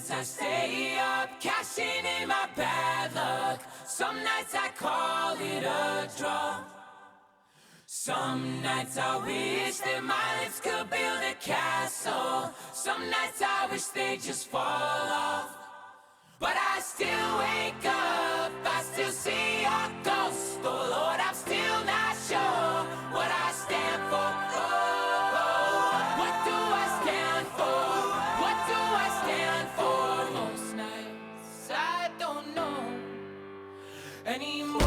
nights I stay up, cashing in my bad luck. Some nights I call it a draw. Some nights I wish that my lips could build a castle. Some nights I wish they'd just fall off. But I still wake up, I still see your ghost. Oh Lord, I'm still not sure what I stand for. Oh, what do I stand for? What do I stand for? Most nights I don't know anymore.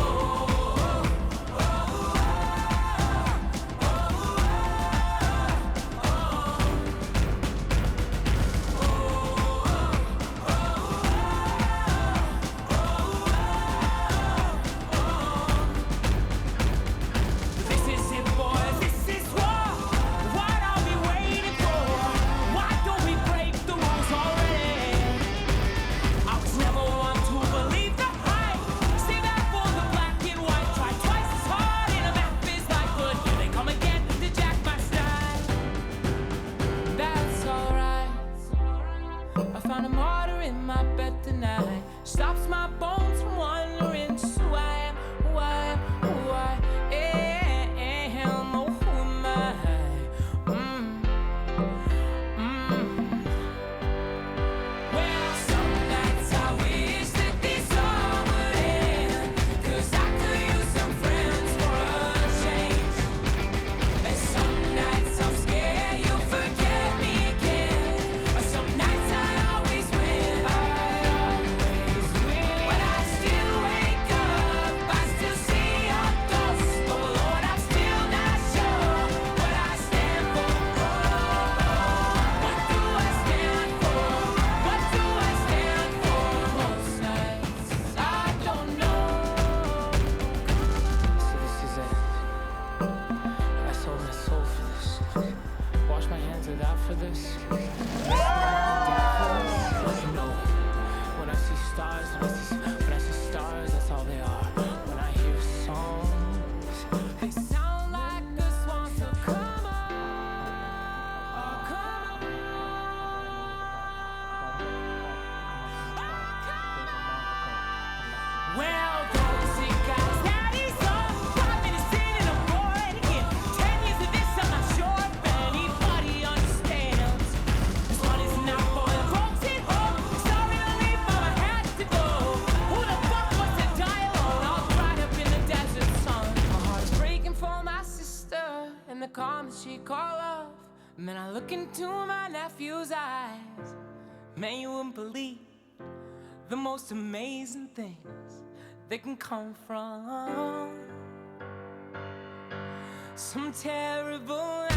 Stops my bones from wandering just who I am, who I am, who I am. Oh, who am I? Well, some nights I wish that this all would end, 'cause I could use some friends for a change. And some nights I'm scared you'll forget me again, but some nights I always win. For this, when I see stars, when I see stars, that's all they are. When I hear songs, they sound like the swans. So come on, oh, come on, oh, come on. Well, those sick guys, daddy's on 5 minutes in and I'm bored again. 10 years of this, I'm not sure if anybody understands. This one is not for the folks at home. Sorry to leave, but I had to go. Who the fuck wants to die alone, all dried up in the desert sun? My heart is breaking for my sister and the comments she called off. Man, I look into my nephew's eyes. Man, you wouldn't believe the most amazing things that can come from some terrible